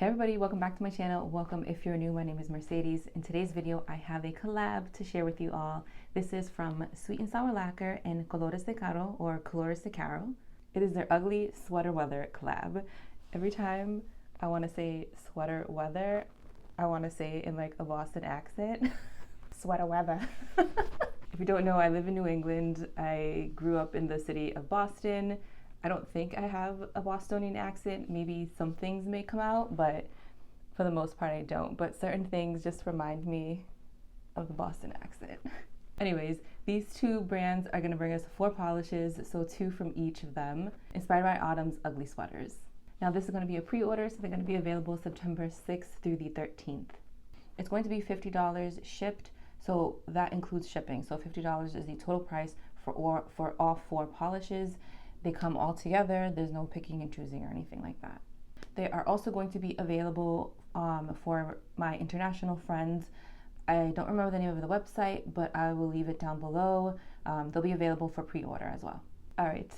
everybody, welcome back to my channel. Welcome if you're new. My name is Mercedes. In today's video I have a collab to share with you all. This is from Sweet and Sour Lacquer and Colores de Caro or Colores de Caro. It is their ugly sweater weather collab. Every time I want to say sweater weather, I want to say it in like a Boston accent. Sweater weather. If you don't know, I live in New England. I grew up in the city of Boston. I don't think I have a Bostonian accent. Maybe some things may come out, but for the most part I don't. But certain things just remind me of the Boston accent. Anyways, these two brands are going to bring us 4 polishes, so 2 from each of them, inspired by Autumn's ugly sweaters. Now this is going to be a pre-order, so they're going to be available September 6th through the 13th. It's going to be $50 shipped, so that includes shipping. So $50 is the total price for all 4 polishes. They come all together. There's no picking and choosing or anything like that. They are also going to be available for my international friends. I don't remember the name of the website, but I will leave it down below. They'll be available for pre-order as well. All right,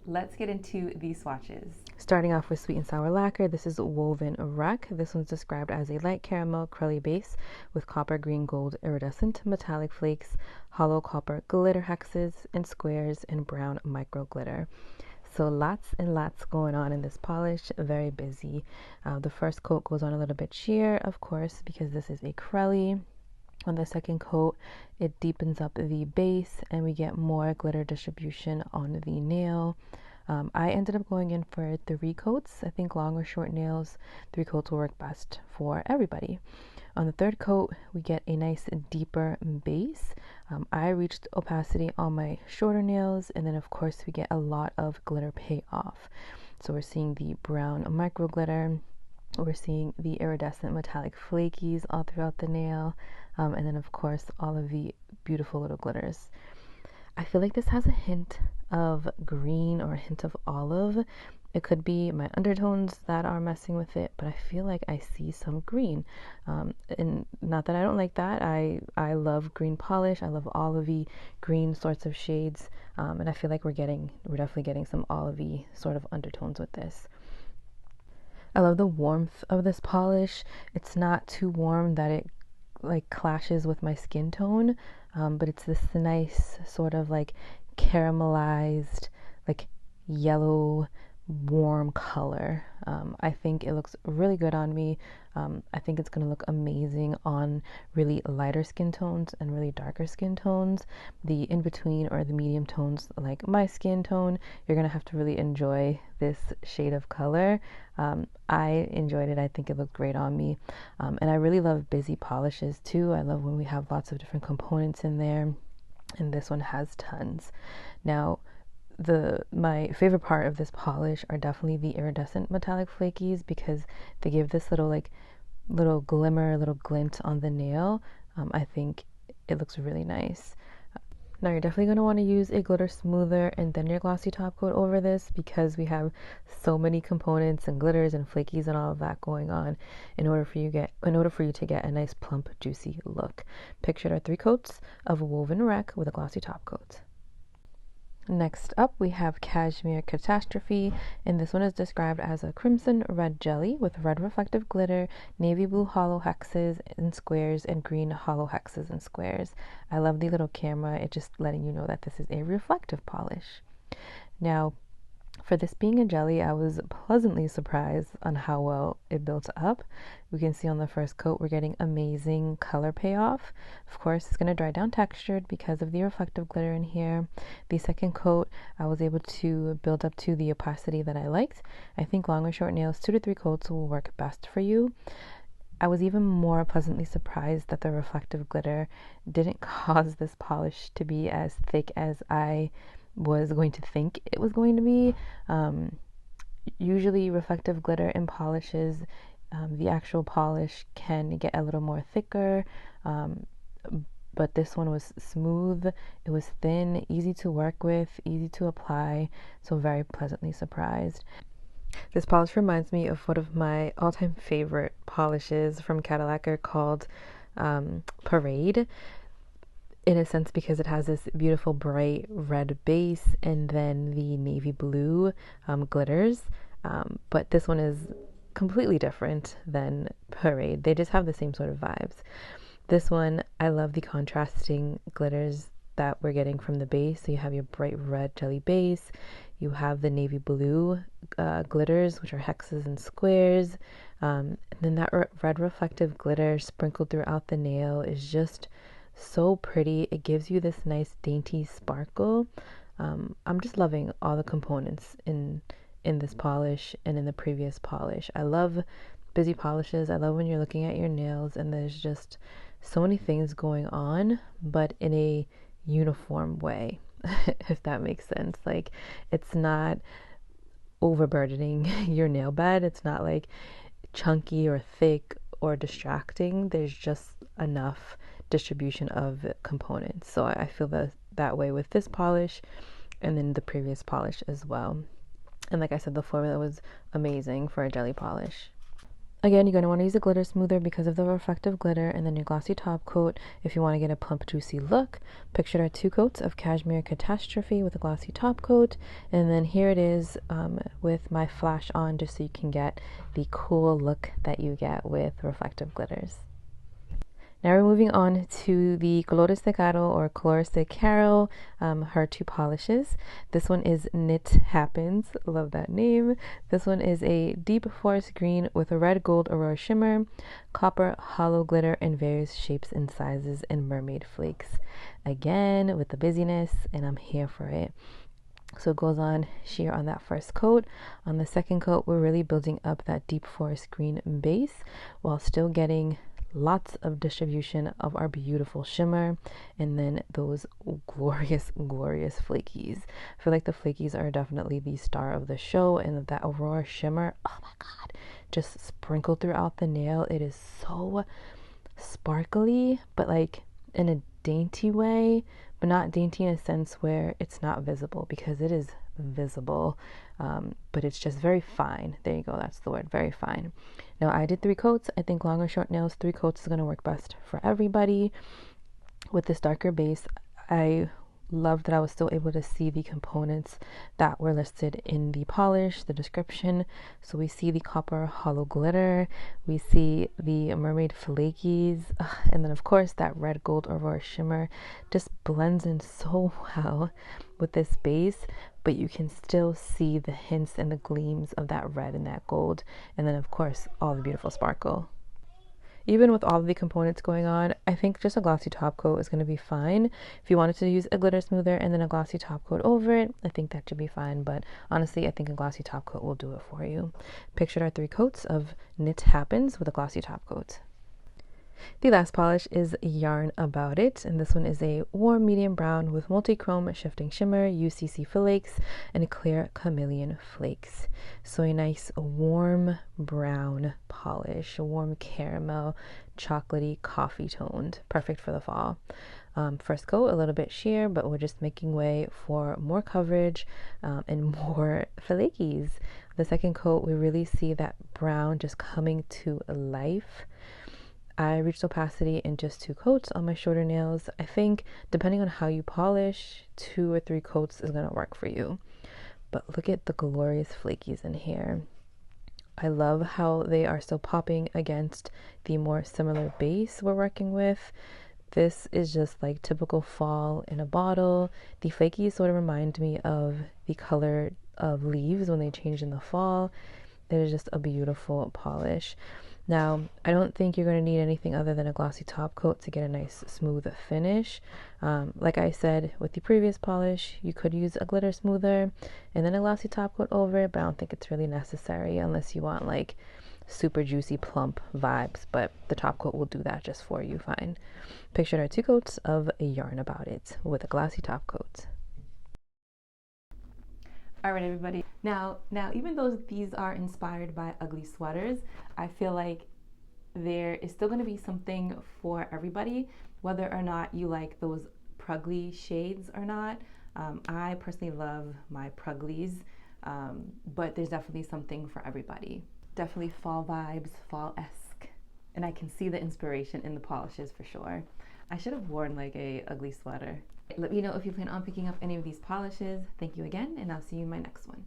let's get into these swatches. Starting off with Sweet and Sour Lacquer, this is Woven Wreck. This one's described as a light caramel crelly base with copper, green, gold, iridescent metallic flakes, hollow copper glitter hexes and squares, and brown micro glitter. So lots and lots going on in this polish, very busy. The first coat goes on a little bit sheer, of course, because this is a crelly. On the second coat, it deepens up the base and we get more glitter distribution on the nail. I ended up going in for 3 coats. I think long or short nails, 3 coats will work best for everybody. On the third coat, we get a nice deeper base. I reached opacity on my shorter nails, and then of course we get a lot of glitter payoff. So we're seeing the brown micro glitter, we're seeing the iridescent metallic flakies all throughout the nail, and then of course all of the beautiful little glitters. I feel like this has a hint of green or a hint of olive. It could be my undertones that are messing with it, but I feel like I see some green. And not that I don't like that. I love green polish. I love olivey green sorts of shades. And I feel like we're definitely getting some olivey sort of undertones with this. I love the warmth of this polish. It's not too warm that it like clashes with my skin tone, but it's this nice sort of like caramelized, like yellow, warm color. I think it looks really good on me. I think it's going to look amazing on really lighter skin tones and really darker skin tones. The in-between or the medium tones like my skin tone, you're going to have to really enjoy this shade of color. I enjoyed it. I think it looked great on me. And I really love busy polishes too. I love when we have lots of different components in there, and this one has tons. Now, my favorite part of this polish are definitely the iridescent metallic flakies, because they give this little glimmer, little glint on the nail. I think it looks really nice. Now you're definitely going to want to use a glitter smoother and then your glossy top coat over this, because we have so many components and glitters and flakies and all of that going on in order for you to get a nice plump juicy look. Pictured are 3 coats of Woven Wreck with a glossy top coat. Next up, we have Cashmere Catastrophe, and this one is described as a crimson red jelly with red reflective glitter, navy blue hollow hexes and squares, and green hollow hexes and squares. I love the little camera. It's just letting you know that this is a reflective polish. Now, for this being a jelly, I was pleasantly surprised on how well it built up. We can see on the first coat we're getting amazing color payoff. Of course, it's going to dry down textured because of the reflective glitter in here. The second coat, I was able to build up to the opacity that I liked. I think long or short nails, 2 to 3 coats will work best for you. I was even more pleasantly surprised that the reflective glitter didn't cause this polish to be as thick as I was going to think it was going to be. Usually reflective glitter in polishes, the actual polish can get a little more thicker, but this one was smooth, it was thin, easy to work with, easy to apply, so very pleasantly surprised. This polish reminds me of one of my all-time favorite polishes from Lacquer called Parade, in a sense, because it has this beautiful bright red base and then the navy blue glitters. But this one is completely different than Parade. They just have the same sort of vibes. This one, I love the contrasting glitters that we're getting from the base. So you have your bright red jelly base, you have the navy blue glitters, which are hexes and squares, and then that red reflective glitter sprinkled throughout the nail is just so pretty. It gives you this nice dainty sparkle. I'm just loving all the components in this polish and in the previous polish. I love busy polishes. I love when you're looking at your nails and there's just so many things going on, but in a uniform way, if that makes sense. Like, it's not overburdening your nail bed. It's not like chunky or thick or distracting. There's just enough distribution of components. So I feel that way with this polish and then the previous polish as well. And like I said, the formula was amazing for a jelly polish. Again, you're going to want to use a glitter smoother because of the reflective glitter, and then your glossy top coat if you want to get a plump, juicy look. Pictured are 2 coats of Cashmere Catastrophe with a glossy top coat, and then here it is with my flash on just so you can get the cool look that you get with reflective glitters. Now we're moving on to the Colores de Caro or Colores de Caro, her 2 polishes. This one is Knit Happens. Love that name. This one is a deep forest green with a red gold aurora shimmer, copper hollow glitter in various shapes and sizes, and mermaid flakes. Again, with the busyness, and I'm here for it. So it goes on sheer on that first coat. On the second coat, we're really building up that deep forest green base while still getting lots of distribution of our beautiful shimmer, and then those glorious flakies. I feel like the flakies are definitely the star of the show, and that aurora shimmer, oh my god, just sprinkled throughout the nail. It is so sparkly, but like in a dainty way, but not dainty in a sense where it's not visible, because it is visible, but it's just very fine. There you go, that's the word, very fine. Now I did 3 coats. I think long or short nails, 3 coats is going to work best for everybody. With this darker base, I love that I was still able to see the components that were listed in the polish, the description. So we see the copper hollow glitter, we see the mermaid flakies, and then of course that red gold aurora shimmer just blends in so well with this base, but you can still see the hints and the gleams of that red and that gold, and then of course all the beautiful sparkle. Even with all of the components going on, I think just a glossy top coat is going to be fine. If you wanted to use a glitter smoother and then a glossy top coat over it, I think that should be fine. But honestly, I think a glossy top coat will do it for you. Pictured are 3 coats of Knit Happens with a glossy top coat. The last polish is Yarn About It, and this one is a warm medium brown with multi-chrome shifting shimmer, UCC flakes, and clear chameleon flakes. So a nice warm brown polish, a warm caramel, chocolatey, coffee toned, perfect for the fall. First coat, a little bit sheer, but we're just making way for more coverage and more flakies. The second coat, we really see that brown just coming to life. I reached opacity in just 2 coats on my shorter nails. I think depending on how you polish, 2 or 3 coats is going to work for you. But look at the glorious flakies in here. I love how they are still popping against the more similar base we're working with. This is just like typical fall in a bottle. The flakies sort of remind me of the color of leaves when they change in the fall. It is just a beautiful polish. Now, I don't think you're going to need anything other than a glossy top coat to get a nice smooth finish. Like I said with the previous polish, you could use a glitter smoother and then a glossy top coat over it, but I don't think it's really necessary unless you want like super juicy plump vibes, but the top coat will do that just for you fine. Pictured are 2 coats of Yarn About It with a glossy top coat. All right, everybody. Now, even though these are inspired by ugly sweaters, I feel like there is still going to be something for everybody, whether or not you like those prugly shades or not. I personally love my pruglies, but there's definitely something for everybody. Definitely fall vibes, fall-esque, and I can see the inspiration in the polishes for sure. I should have worn like a ugly sweater. Let me know if you plan on picking up any of these polishes. Thank you again, and I'll see you in my next one.